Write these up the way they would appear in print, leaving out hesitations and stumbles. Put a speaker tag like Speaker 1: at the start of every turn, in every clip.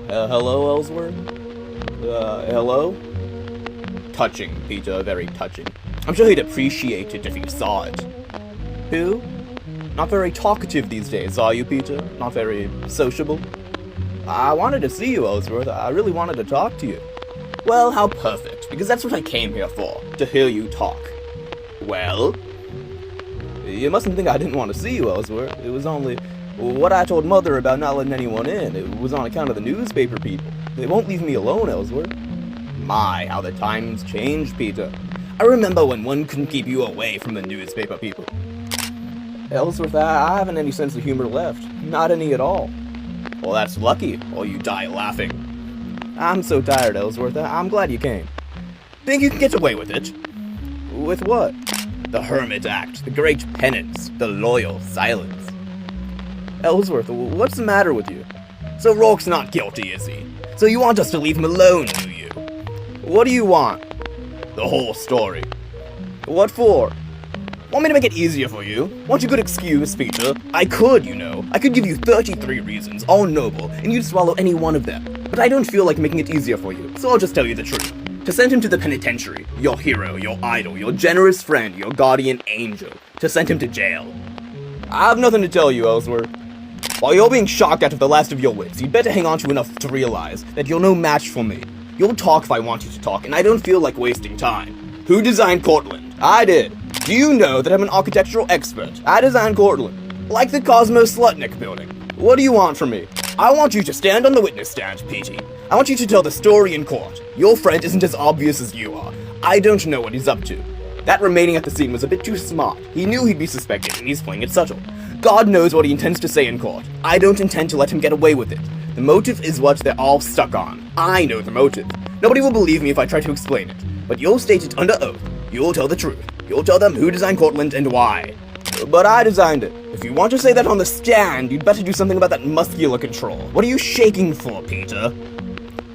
Speaker 1: Hello, Ellsworth? Hello? Touching, Peter, very touching. I'm sure he'd appreciate it if he saw it. Who? Not very talkative these days, are you, Peter? Not very sociable? I wanted to see you, Ellsworth. I really wanted to talk to you. Well, how perfect, because that's what I came here for, to hear you talk. Well? You mustn't think I didn't want to see you, Ellsworth. It was only what I told Mother about not letting anyone in. It was on account of the newspaper people. They won't leave me alone, Ellsworth. My, how the times changed, Peter. I remember when one couldn't keep you away from the newspaper people. Ellsworth, I haven't any sense of humor left. Not any at all. Well, that's lucky, or you die laughing. I'm so tired, Ellsworth. I'm glad you came. Think you can get away with it? With what? The Hermit Act, the Great Penance, the Loyal Silence. Ellsworth, what's the matter with you? So Rourke's not guilty, is he? So you want us to leave him alone, do you? What do you want? The whole story. What for? Want me to make it easier for you? Want a good excuse, Peter? I could, you know. I could give you 33 reasons, all noble, and you'd swallow any one of them. But I don't feel like making it easier for you, so I'll just tell you the truth. To send him to the penitentiary, your hero, your idol, your generous friend, your guardian angel. To send him to jail. I have nothing to tell you, Ellsworth. While you're being shocked out of the last of your wits, you'd better hang on to enough to realize that you're no match for me. You'll talk if I want you to talk, and I don't feel like wasting time. Who designed Cortland? I did. Do you know that I'm an architectural expert? I designed Cortland. Like the Cosmos Slutnik building. What do you want from me? I want you to stand on the witness stand, Petey. I want you to tell the story in court. Your friend isn't as obvious as you are. I don't know what he's up to. That remaining at the scene was a bit too smart. He knew he'd be suspected, and he's playing it subtle. God knows what he intends to say in court. I don't intend to let him get away with it. The motive is what they're all stuck on. I know the motive. Nobody will believe me if I try to explain it. But you'll state it under oath. You'll tell the truth. You'll tell them who designed Cortland and why. But I designed it. If you want to say that on the stand, you'd better do something about that muscular control. What are you shaking for, Peter?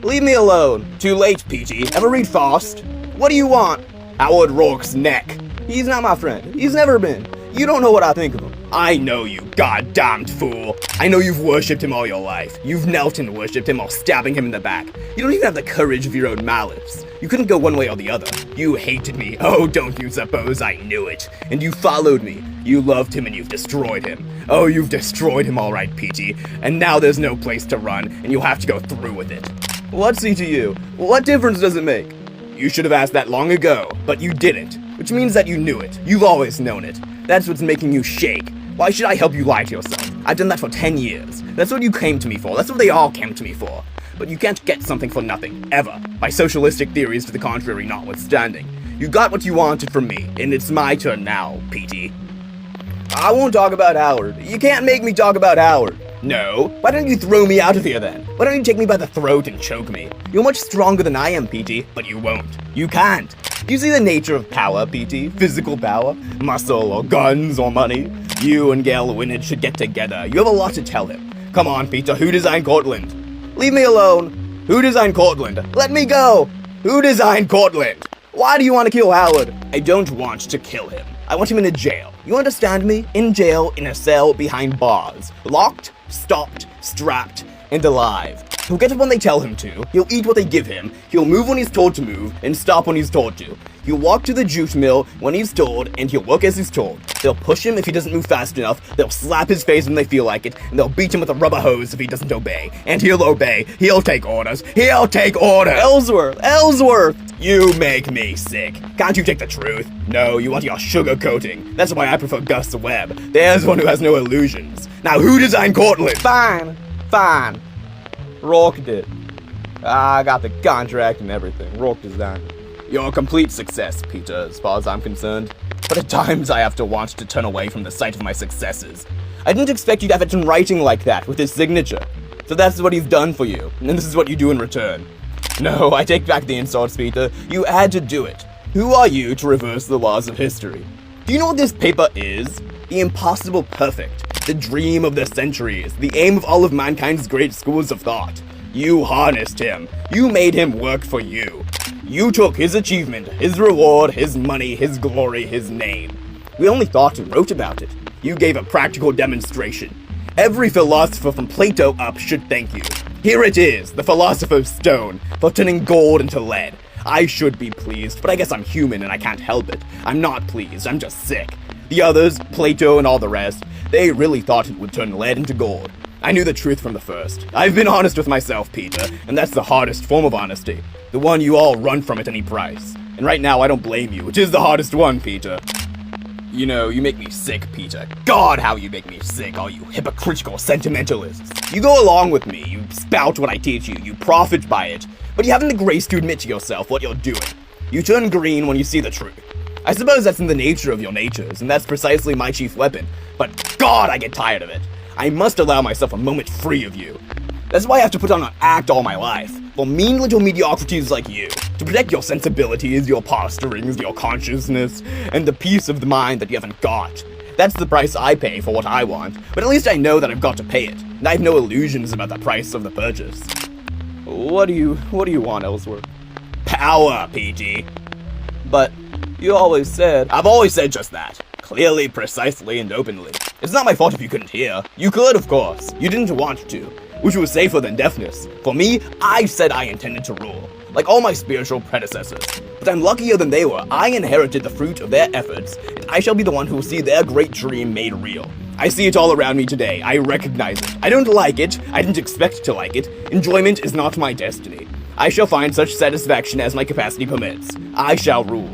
Speaker 1: Leave me alone. Too late, Petey. Ever read Faust? What do you want? Howard Rourke's neck. He's not my friend. He's never been. You don't know what I think of him. I know, you goddamned fool. I know you've worshipped him all your life. You've knelt and worshipped him while stabbing him in the back. You don't even have the courage of your own malice. You couldn't go one way or the other. You hated me. Oh, don't you suppose I knew it? And you followed me. You loved him and you've destroyed him. Oh, you've destroyed him all right, Petey. And now there's no place to run, and you'll have to go through with it. What's he to you? What difference does it make? You should have asked that long ago, but you didn't. Which means that you knew it. You've always known it. That's what's making you shake. Why should I help you lie to yourself? I've done that for 10 years. That's what you came to me for. That's what they all came to me for. But you can't get something for nothing, ever. My socialistic theories to the contrary notwithstanding. You got what you wanted from me, and it's my turn now, Petey. I won't talk about Howard. You can't make me talk about Howard. No. Why don't you throw me out of here then? Why don't you take me by the throat and choke me? You're much stronger than I am, Petey, but you won't. You can't. Do you see the nature of power, Petey? Physical power? Muscle or guns or money? You and Gail Winnet should get together. You have a lot to tell him. Come on, Peter, who designed Cortland? Leave me alone. Who designed Cortland? Let me go. Who designed Cortland? Why do you want to kill Howard? I don't want to kill him. I want him in a jail. You understand me? In jail, in a cell, behind bars. Locked, stopped, strapped, and alive. He'll get up when they tell him to, he'll eat what they give him, he'll move when he's told to move, and stop when he's told to. He'll walk to the jute mill when he's told, and he'll work as he's told. They'll push him if he doesn't move fast enough, they'll slap his face when they feel like it, and they'll beat him with a rubber hose if he doesn't obey. And he'll obey, he'll take orders, he'll take orders! Ellsworth! Ellsworth! You make me sick. Can't you take the truth? No, you want your sugar coating. That's why I prefer Gus Webb. There's one who has no illusions. Now who designed Cortland? Fine. Rourke did. I got the contract and everything. Rourke designed it. You're a complete success, Peter, as far as I'm concerned. But at times I have to want to turn away from the sight of my successes. I didn't expect you to have it in writing like that, with his signature. So that's what he's done for you, and this is what you do in return. No, I take back the insults, Peter. You had to do it. Who are you to reverse the laws of history? Do you know what this paper is? The impossible perfect. The dream of the centuries. The aim of all of mankind's great schools of thought. You harnessed him. You made him work for you. You took his achievement, his reward, his money, his glory, his name. We only thought and wrote about it. You gave a practical demonstration. Every philosopher from Plato up should thank you. Here it is, the Philosopher's Stone, for turning gold into lead. I should be pleased, but I guess I'm human and I can't help it. I'm not pleased, I'm just sick. The others, Plato and all the rest, they really thought it would turn lead into gold. I knew the truth from the first. I've been honest with myself, Peter, and that's the hardest form of honesty. The one you all run from at any price. And right now, I don't blame you. It is the hardest one, Peter. You know, you make me sick, Peter. God, how you make me sick, all you hypocritical sentimentalists. You go along with me, you spout what I teach you, you profit by it, but you haven't the grace to admit to yourself what you're doing. You turn green when you see the truth. I suppose that's in the nature of your natures, and that's precisely my chief weapon, but God, I get tired of it. I must allow myself a moment free of you. That's why I have to put on an act all my life, for mean little mediocrities like you, to protect your sensibilities, your posturings, your consciousness, and the peace of the mind that you haven't got. That's the price I pay for what I want, but at least I know that I've got to pay it, and I have no illusions about the price of the purchase. What do you want, Ellsworth? Power, PT. But you always said... I've always said just that. Clearly, precisely, and openly. It's not my fault if you couldn't hear. You could, of course. You didn't want to, which was safer than deafness. For me, I said I intended to rule, like all my spiritual predecessors. But I'm luckier than they were. I inherited the fruit of their efforts, and I shall be the one who will see their great dream made real. I see it all around me today. I recognize it. I don't like it. I didn't expect to like it. Enjoyment is not my destiny. I shall find such satisfaction as my capacity permits. I shall rule.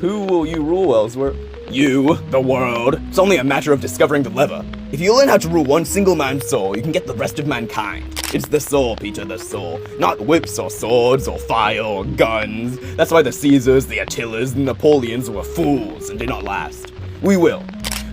Speaker 1: Who will you rule, Ellsworth? You, the world. It's only a matter of discovering the lever. If you learn how to rule one single man's soul, you can get the rest of mankind. It's the soul, Peter, the soul. Not whips or swords or fire or guns. That's why the Caesars, the Attilas, the Napoleons were fools and did not last. We will.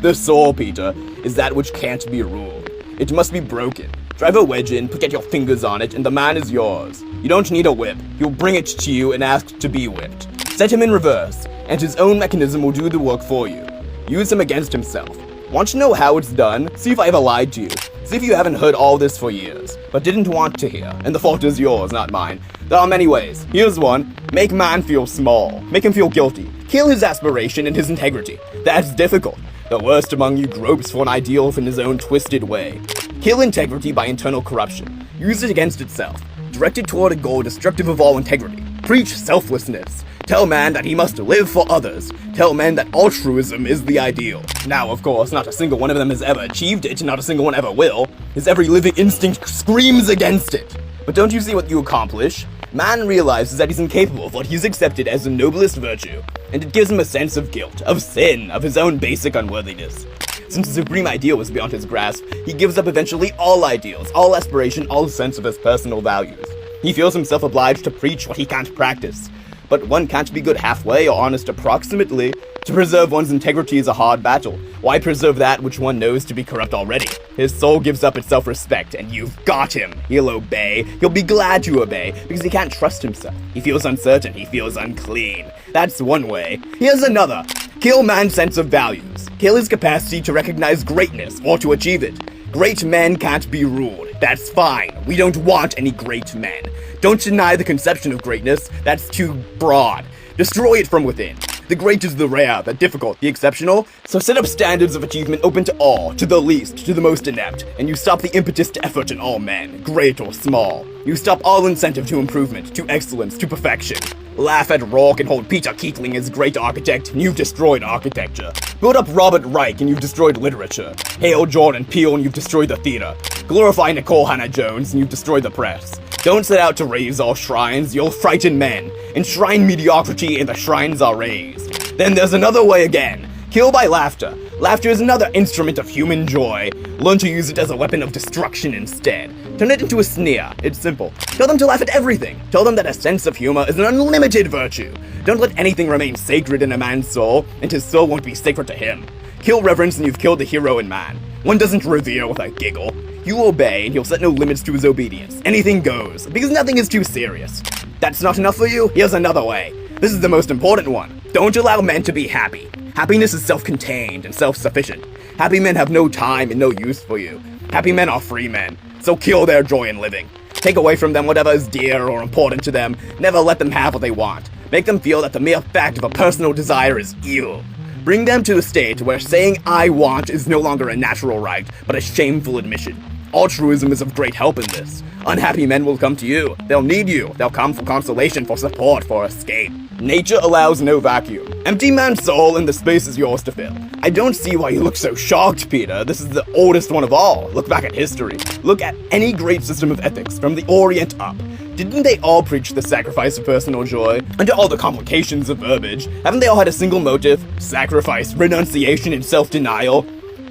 Speaker 1: The soul, Peter, is that which can't be ruled. It must be broken. Drive a wedge in, get your fingers on it, and the man is yours. You don't need a whip. He'll bring it to you and ask to be whipped. Set him in reverse, and his own mechanism will do the work for you. Use him against himself. Want to know how it's done? See if I ever lied to you. See if you haven't heard all this for years, but didn't want to hear, and the fault is yours, not mine. There are many ways. Here's one. Make man feel small. Make him feel guilty. Kill his aspiration and his integrity. That's difficult. The worst among you gropes for an ideal in his own twisted way. Kill integrity by internal corruption. Use it against itself. Direct it toward a goal destructive of all integrity. Preach selflessness. Tell man that he must live for others. Tell men that altruism is the ideal. Now, of course, not a single one of them has ever achieved it, not a single one ever will. His every living instinct screams against it. But don't you see what you accomplish? Man realizes that he's incapable of what he's accepted as the noblest virtue, and it gives him a sense of guilt, of sin, of his own basic unworthiness. Since the supreme ideal was beyond his grasp, he gives up eventually all ideals, all aspiration, all sense of his personal values. He feels himself obliged to preach what he can't practice. But one can't be good halfway or honest approximately. To preserve one's integrity is a hard battle. Why preserve that which one knows to be corrupt already? His soul gives up its self-respect, and you've got him. He'll obey. He'll be glad to obey, because he can't trust himself. He feels uncertain. He feels unclean. That's one way. Here's another. Kill man's sense of values. Kill his capacity to recognize greatness or to achieve it. Great men can't be ruled. That's fine. We don't want any great men. Don't deny the conception of greatness. That's too broad. Destroy it from within. The great is the rare, the difficult, the exceptional. So set up standards of achievement open to all, to the least, to the most inept, and you stop the impetus to effort in all men, great or small. You stop all incentive to improvement, to excellence, to perfection. Laugh at Rourke and hold Peter Keatling as great architect, and you've destroyed architecture. Build up Robert Reich and you've destroyed literature. Hail Jordan Peele and you've destroyed the theater. Glorify Nicole Hannah-Jones and you've destroyed the press. Don't set out to raise all shrines, you'll frighten men. Enshrine mediocrity and the shrines are raised. Then there's another way again. Kill by laughter. Laughter is another instrument of human joy. Learn to use it as a weapon of destruction instead. Turn it into a sneer. It's simple. Tell them to laugh at everything. Tell them that a sense of humor is an unlimited virtue. Don't let anything remain sacred in a man's soul, and his soul won't be sacred to him. Kill reverence and you've killed the hero in man. One doesn't revere with a giggle. You obey and he'll set no limits to his obedience. Anything goes, because nothing is too serious. That's not enough for you? Here's another way. This is the most important one. Don't allow men to be happy. Happiness is self-contained and self-sufficient. Happy men have no time and no use for you. Happy men are free men, so kill their joy in living. Take away from them whatever is dear or important to them. Never let them have what they want. Make them feel that the mere fact of a personal desire is evil. Bring them to a state where saying I want is no longer a natural right, but a shameful admission. Altruism is of great help in this. Unhappy men will come to you. They'll need you. They'll come for consolation, for support, for escape. Nature allows no vacuum. Empty man's soul and the space is yours to fill. I don't see why you look so shocked, Peter. This is the oldest one of all. Look back at history. Look at any great system of ethics, from the Orient up. Didn't they all preach the sacrifice of personal joy? Under all the complications of verbiage, haven't they all had a single motive? Sacrifice, renunciation, and self-denial?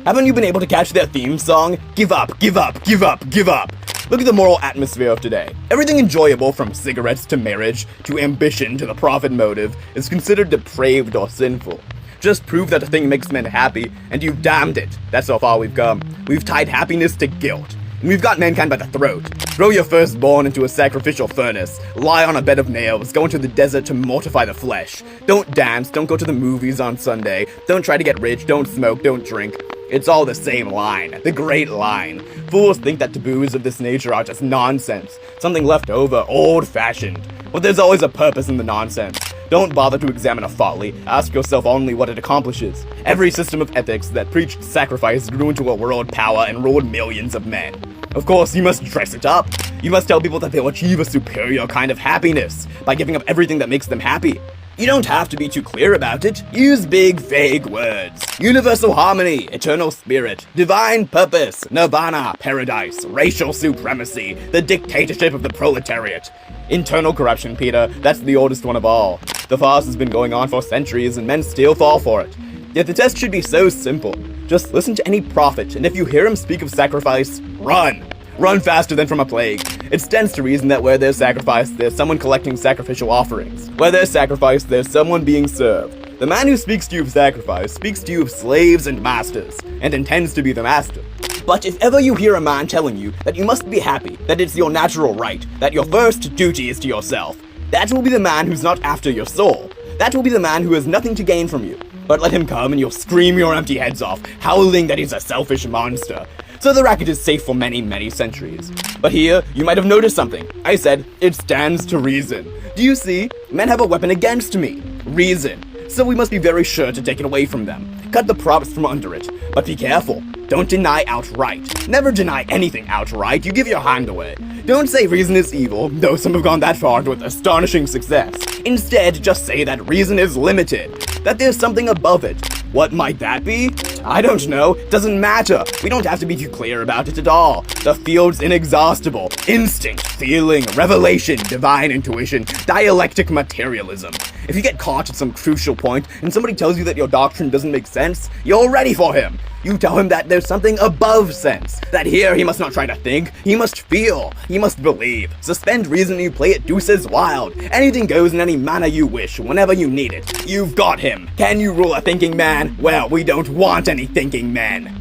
Speaker 1: Haven't you been able to catch their theme song? Give up, give up, give up, give up. Look at the moral atmosphere of today. Everything enjoyable, from cigarettes to marriage, to ambition to the profit motive, is considered depraved or sinful. Just prove that a thing makes men happy, and you've damned it. That's how far we've come. We've tied happiness to guilt. And we've got mankind by the throat. Throw your firstborn into a sacrificial furnace. Lie on a bed of nails. Go into the desert to mortify the flesh. Don't dance. Don't go to the movies on Sunday. Don't try to get rich. Don't smoke. Don't drink. It's all the same line. The great line. Fools think that taboos of this nature are just nonsense. Something left over, old-fashioned. But there's always a purpose in the nonsense. Don't bother to examine a folly. Ask yourself only what it accomplishes. Every system of ethics that preached sacrifice grew into a world power and ruled millions of men. Of course, you must dress it up. You must tell people that they'll achieve a superior kind of happiness by giving up everything that makes them happy. You don't have to be too clear about it. Use big, vague words. Universal harmony, eternal spirit, divine purpose, nirvana, paradise, racial supremacy, the dictatorship of the proletariat. Internal corruption, Peter, that's the oldest one of all. The farce has been going on for centuries and men still fall for it. Yet the test should be so simple. Just listen to any prophet, and if you hear him speak of sacrifice, run! Run faster than from a plague. It stands to reason that where there's sacrifice, there's someone collecting sacrificial offerings. Where there's sacrifice, there's someone being served. The man who speaks to you of sacrifice speaks to you of slaves and masters, and intends to be the master. But if ever you hear a man telling you that you must be happy, that it's your natural right, that your first duty is to yourself, that will be the man who's not after your soul. That will be the man who has nothing to gain from you. But let him come and you'll scream your empty heads off, howling that he's a selfish monster. So the racket is safe for many, many centuries. But here, you might have noticed something. I said, it stands to reason. Do you see? Men have a weapon against me. Reason. So we must be very sure to take it away from them. Cut the props from under it. But be careful. Don't deny outright. Never deny anything outright. You give your hand away. Don't say reason is evil, though some have gone that far with astonishing success. Instead, just say that reason is limited. That there's something above it. What might that be? I don't know. Doesn't matter. We don't have to be too clear about it at all. The field's inexhaustible. Instinct, feeling, revelation, divine intuition, dialectic materialism. If you get caught at some crucial point and somebody tells you that your doctrine doesn't make sense, you're ready for him. You tell him that there's something above sense. That here he must not try to think, he must feel, he must believe. Suspend reason and you play it deuces wild. Anything goes in any manner you wish, whenever you need it. You've got him. Can you rule a thinking man? Well, we don't want any thinking men.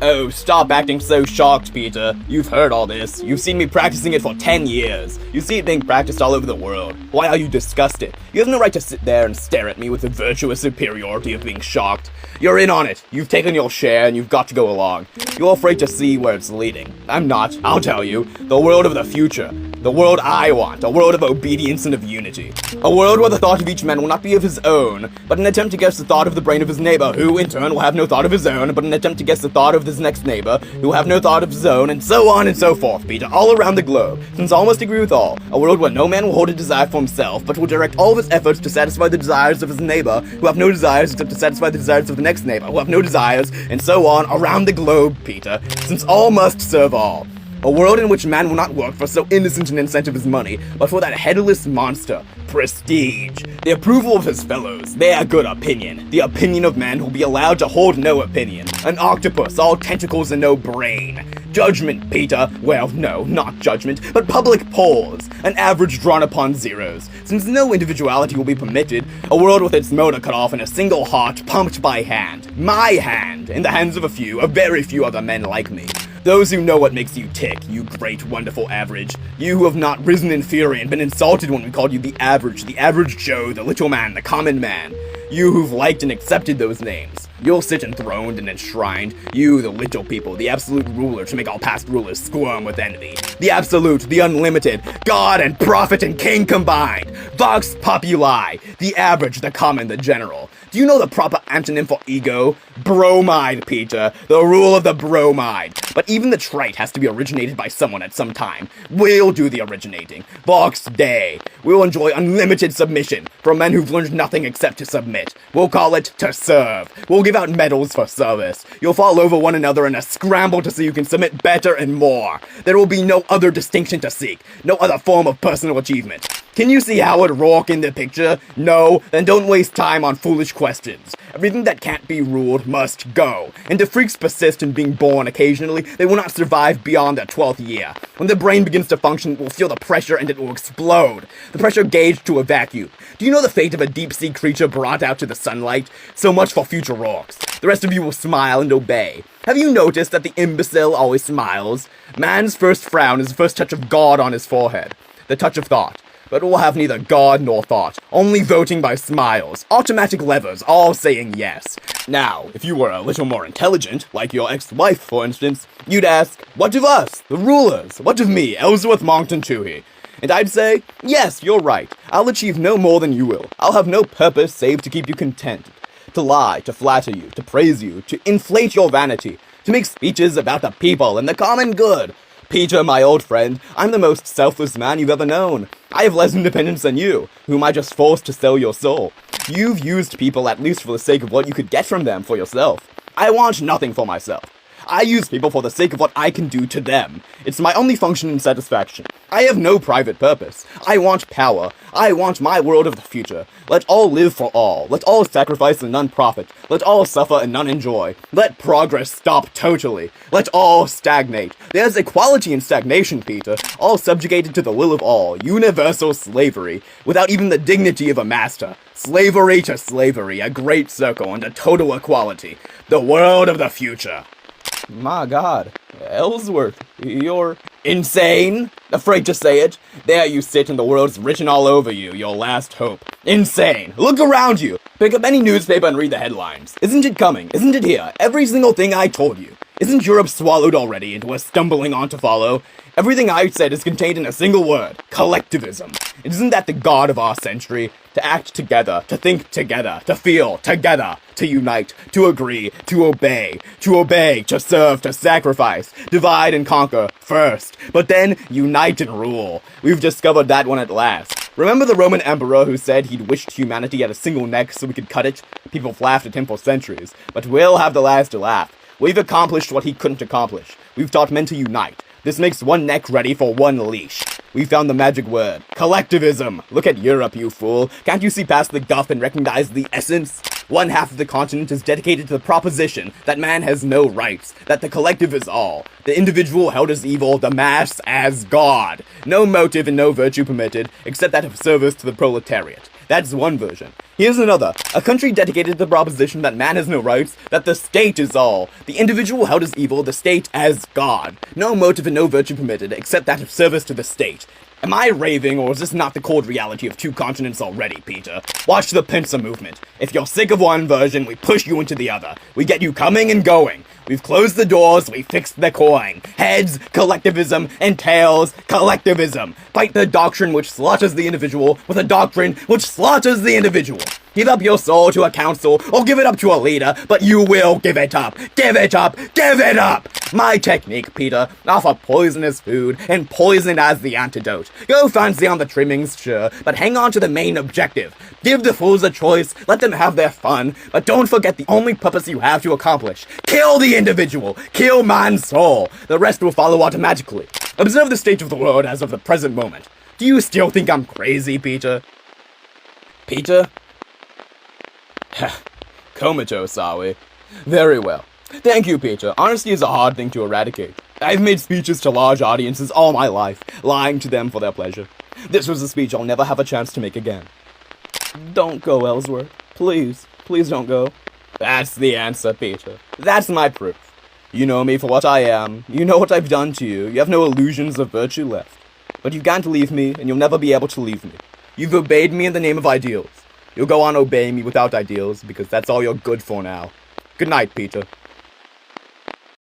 Speaker 1: Oh, stop acting so shocked, Peter. You've heard all this. You've seen me practicing it for 10 years. You see it being practiced all over the world. Why are you disgusted? You have no right to sit there and stare at me with the virtuous superiority of being shocked. You're in on it. You've taken your share and you've got to go along. You're afraid to see where it's leading. I'm not. I'll tell you. The world of the future. The world I want, a world of obedience and of unity. A world where the thought of each man will not be of his own, but an attempt to guess the thought of the brain of his neighbor, who, in turn, will have no thought of his own, but an attempt to guess the thought of his next neighbor, who will have no thought of his own, and so on and so forth, Peter, all around the globe, since all must agree with all. A world where no man will hold a desire for himself, but will direct all of his efforts to satisfy the desires of his neighbor, who have no desires except to satisfy the desires of the next neighbor, who have no desires, and so on, around the globe, Peter, since all must serve all. A world in which man will not work for so innocent an incentive as money, but for that headless monster, prestige, the approval of his fellows, their good opinion, the opinion of man who will be allowed to hold no opinion, an octopus, all tentacles and no brain. Judgment, Peter, well, no, not judgment, but public polls, an average drawn upon zeros, since no individuality will be permitted, a world with its motor cut off and a single heart pumped by hand, my hand, in the hands of a very few other men like me. Those who know what makes you tick, you great, wonderful average. You who have not risen in fury and been insulted when we called you the average Joe, the little man, the common man. You who've liked and accepted those names. You'll sit enthroned and enshrined. You, the little people, the absolute ruler to make all past rulers squirm with envy. The absolute, the unlimited, God and prophet and king combined. Vox populi, the average, the common, the general. Do you know the proper antonym for ego? Bromide, Peter. The rule of the bromide. But even the trait has to be originated by someone at some time. We'll do the originating. Vox Day. We'll enjoy unlimited submission from men who've learned nothing except to submit. We'll call it to serve. We'll give out medals for service. You'll fall over one another in a scramble to see who can submit better and more. There will be no other distinction to seek. No other form of personal achievement. Can you see Howard Rourke in the picture? No? Then don't waste time on foolish questions. Everything that can't be ruled must go. And if freaks persist in being born occasionally, they will not survive beyond their 12th year. When the brain begins to function, it will feel the pressure and it will explode. The pressure gauged to a vacuum. Do you know the fate of a deep-sea creature brought out to the sunlight? So much for future Rourkes. The rest of you will smile and obey. Have you noticed that the imbecile always smiles? Man's first frown is the first touch of God on his forehead. The touch of thought. But we'll have neither God nor thought, only voting by smiles, automatic levers, all saying yes. Now, if you were a little more intelligent, like your ex-wife, for instance, you'd ask, what of us, the rulers? What of me, Ellsworth Toohey? And I'd say, yes, you're right. I'll achieve no more than you will. I'll have no purpose save to keep you content. To lie, to flatter you, to praise you, to inflate your vanity, to make speeches about the people and the common good. Peter, my old friend, I'm the most selfless man you've ever known. I have less independence than you, whom I just forced to sell your soul. You've used people at least for the sake of what you could get from them for yourself. I want nothing for myself. I use people for the sake of what I can do to them. It's my only function and satisfaction. I have no private purpose. I want power. I want my world of the future. Let all live for all. Let all sacrifice and none profit. Let all suffer and none enjoy. Let progress stop totally. Let all stagnate. There's equality in stagnation, Peter. All subjugated to the will of all. Universal slavery. Without even the dignity of a master. Slavery to slavery. A great circle and a total equality. The world of the future. My God, Ellsworth, you're insane? Afraid to say it? There you sit and the world's written all over you, your last hope. Insane. Look around you. Pick up any newspaper and read the headlines. Isn't it coming? Isn't it here? Every single thing I told you. Isn't Europe swallowed already into a stumbling on to follow? Everything I said is contained in a single word, collectivism. Isn't that the god of our century? To act together, to think together, to feel together, to unite, to agree, to obey, to serve, to sacrifice, divide and conquer first, but then unite and rule. We've discovered that one at last. Remember the Roman emperor who said he'd wished humanity had a single neck so we could cut it? People laughed at him for centuries, but we'll have the last to laugh. We've accomplished what he couldn't accomplish. We've taught men to unite. This makes one neck ready for one leash. We found the magic word. Collectivism. Look at Europe, you fool. Can't you see past the guff and recognize the essence? One half of the continent is dedicated to the proposition that man has no rights, that the collective is all, the individual held as evil, the mass as God. No motive and no virtue permitted, except that of service to the proletariat. That's one version. Here's another. A country dedicated to the proposition that man has no rights, that the state is all. The individual held as evil, the state as God. No motive and no virtue permitted, except that of service to the state. Am I raving, or is this not the cold reality of two continents already, Peter? Watch the pincer movement. If you're sick of one version, we push you into the other. We get you coming and going. We've closed the doors, we fixed the coin. Heads, collectivism, and tails, collectivism. Fight the doctrine which slaughters the individual with a doctrine which slaughters the individual. Give up your soul to a council, or give it up to a leader, but you will give it up. Give it up! Give it up! My technique, Peter, offer poison as food, and poison as the antidote. Go fancy on the trimmings, sure, but hang on to the main objective. Give the fools a choice, let them have their fun, but don't forget the only purpose you have to accomplish. Kill the individual! Kill man's soul! The rest will follow automatically. Observe the state of the world as of the present moment. Do you still think I'm crazy, Peter? Peter? Comatose, are we? Very well. Thank you, Peter. Honesty is a hard thing to eradicate. I've made speeches to large audiences all my life, lying to them for their pleasure. This was a speech I'll never have a chance to make again. Don't go, Ellsworth. Please. Please don't go. That's the answer, Peter. That's my proof. You know me for what I am. You know what I've done to you. You have no illusions of virtue left. But you can't leave me, and you'll never be able to leave me. You've obeyed me in the name of ideals. You'll go on obeying me without ideals, because that's all you're good for now. Good night, Peter.